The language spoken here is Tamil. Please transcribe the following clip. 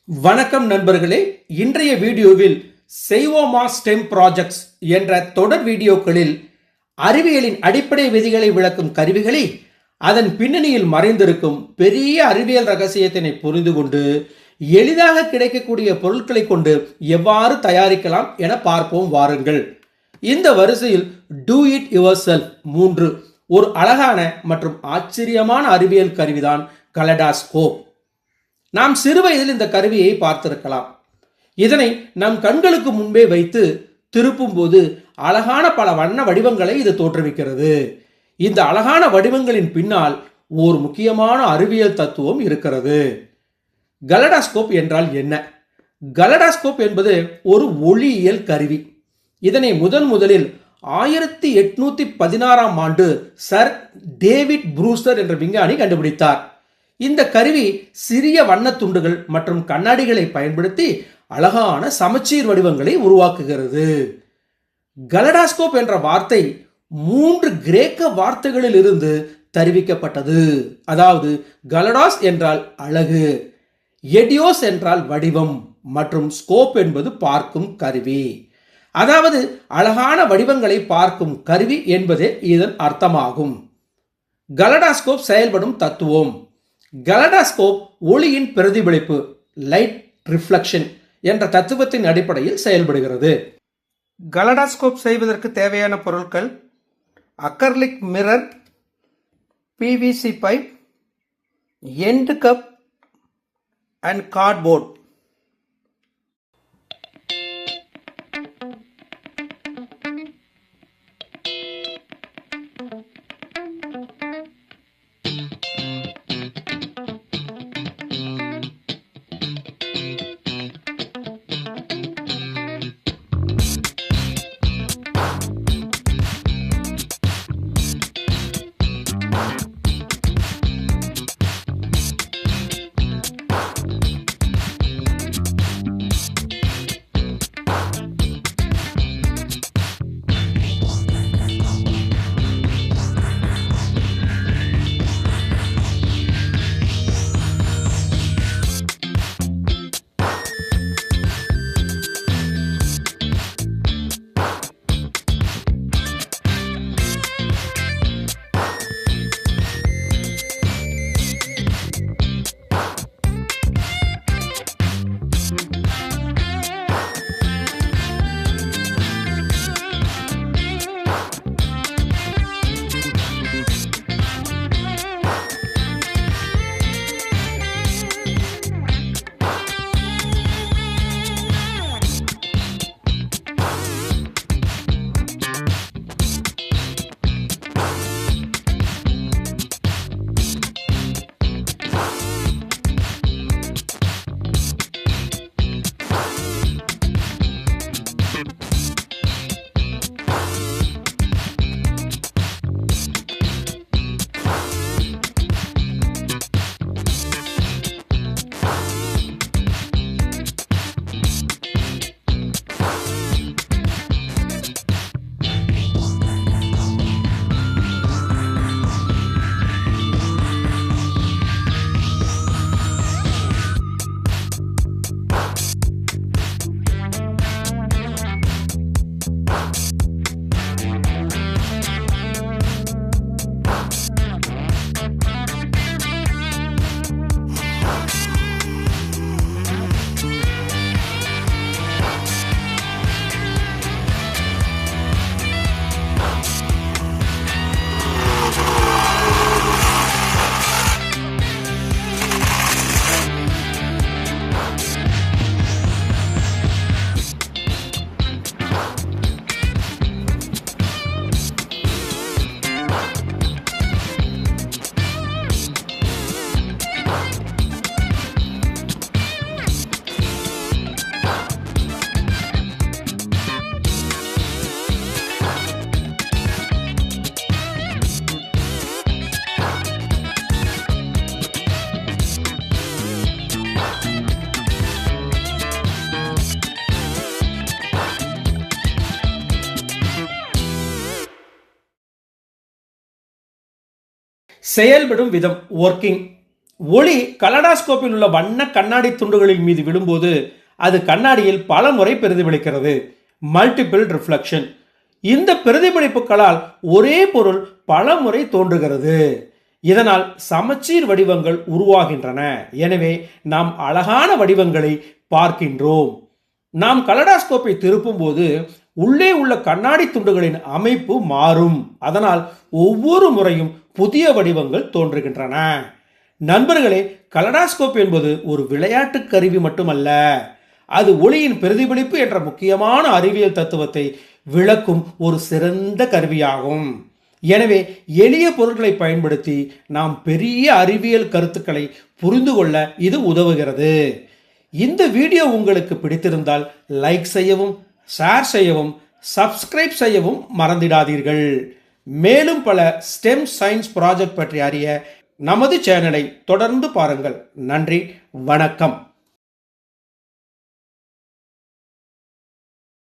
வணக்கம் நண்பர்களே. இன்றைய வீடியோவில் செய்வோமா ஸ்டெம் ப்ராஜெக்ட்ஸ் என்ற தொடர் வீடியோக்களில் அறிவியலின் அடிப்படை விதிகளை விளக்கும் கருவிகளை அதன் பின்னணியில் மறைந்திருக்கும் பெரிய அறிவியல் ரகசியத்தினை புரிந்து கொண்டு எளிதாக கிடைக்கக்கூடிய பொருட்களை கொண்டு எவ்வாறு தயாரிக்கலாம் என பார்ப்போம் வாருங்கள். இந்த வரிசையில் டூ இட் யுவர் செல்ஃப் 3 ஒரு அழகான மற்றும் ஆச்சரியமான அறிவியல் கருவிதான் கலடாஸ்கோப். நாம் சிறுவயதில் இந்த கருவியை பார்த்திருக்கலாம். இதனை நம் கண்களுக்கு முன்பே வைத்து திருப்பும் போது அழகான பல வண்ண வடிவங்களை இது தோற்றுவிக்கிறது. இந்த அழகான வடிவங்களின் பின்னால் ஒரு முக்கியமான அறிவியல் தத்துவம் இருக்கிறது. கலடாஸ்கோப் என்றால் என்ன? கலடாஸ்கோப் என்பது ஒரு ஒளியியல் கருவி. இதனை முதலில் 1816ஆம் ஆண்டு சர் டேவிட் ப்ரூஸ்டர் என்ற விஞ்ஞானி கண்டுபிடித்தார். இந்த கருவி சிறிய வண்ணத் துண்டுகள் மற்றும் கண்ணாடிகளை பயன்படுத்தி அழகான சமச்சீர் வடிவங்களை உருவாக்குகிறது. கலடாஸ்கோப் என்ற வார்த்தை 3 கிரேக்க வார்த்தைகளில் இருந்து தருவிக்கப்பட்டது. அதாவது கலடாஸ் என்றால் அழகு, எடியோஸ் என்றால் வடிவம் மற்றும் ஸ்கோப் என்பது பார்க்கும் கருவி. அதாவது அழகான வடிவங்களை பார்க்கும் கருவி என்பதே இதன் அர்த்தமாகும். கலடாஸ்கோப் செயல்படும் தத்துவம். கலடாஸ்கோப் ஒளியின் பிரதிபலிப்பு லைட் ரிஃப்ளெக்ஷன் என்ற தத்துவத்தின் அடிப்படையில் செயல்படுகிறது. கலடாஸ்கோப் செய்வதற்கு தேவையான பொருட்கள்: acrylic mirror, PVC pipe, end cup and cardboard. செயல்படும் விதம் ஒர்க்கிங். ஒளி கலடாஸ்கோப்பில் உள்ள வண்ண கண்ணாடி துண்டுகளின் மீது விழும்போது அது கண்ணாடியில் பல முறை பிரதிபலிக்கிறது. Multiple reflection. இந்த பிரதிபலிப்புகளால் ஒரே பொருள் பல முறை தோன்றுகிறது. இதனால் சமச்சீர் வடிவங்கள் உருவாகின்றன. எனவே நாம் அழகான வடிவங்களை பார்க்கின்றோம். நாம் கலடாஸ்கோப்பை திருப்பும் போது உள்ளே உள்ள கண்ணாடி துண்டுகளின் அமைப்பு மாறும். அதனால் ஒவ்வொரு முறையும் புதிய வடிவங்கள் தோன்றுகின்றன. நண்பர்களே, கலடாஸ்கோப் என்பது ஒரு விளையாட்டு கருவி மட்டுமல்ல. அது ஒளியின் பிரதிபலிப்பு என்ற முக்கியமான அறிவியல் தத்துவத்தை விளக்கும் ஒரு சிறந்த கருவியாகும். எனவே எளிய பொருட்களை பயன்படுத்தி நாம் பெரிய அறிவியல் கருத்துக்களை புரிந்து கொள்ள இது உதவுகிறது. இந்த வீடியோ உங்களுக்கு பிடித்திருந்தால் லைக் செய்யவும், ஷேர் செய்யவும், சப்ஸ்கிரைப் செய்யவும் மறந்திடாதீர்கள். மேலும் பல ஸ்டெம் சயின்ஸ் ப்ராஜெக்ட் பற்றி அறிய நமது சேனலை தொடர்ந்து பாருங்கள். நன்றி, வணக்கம்.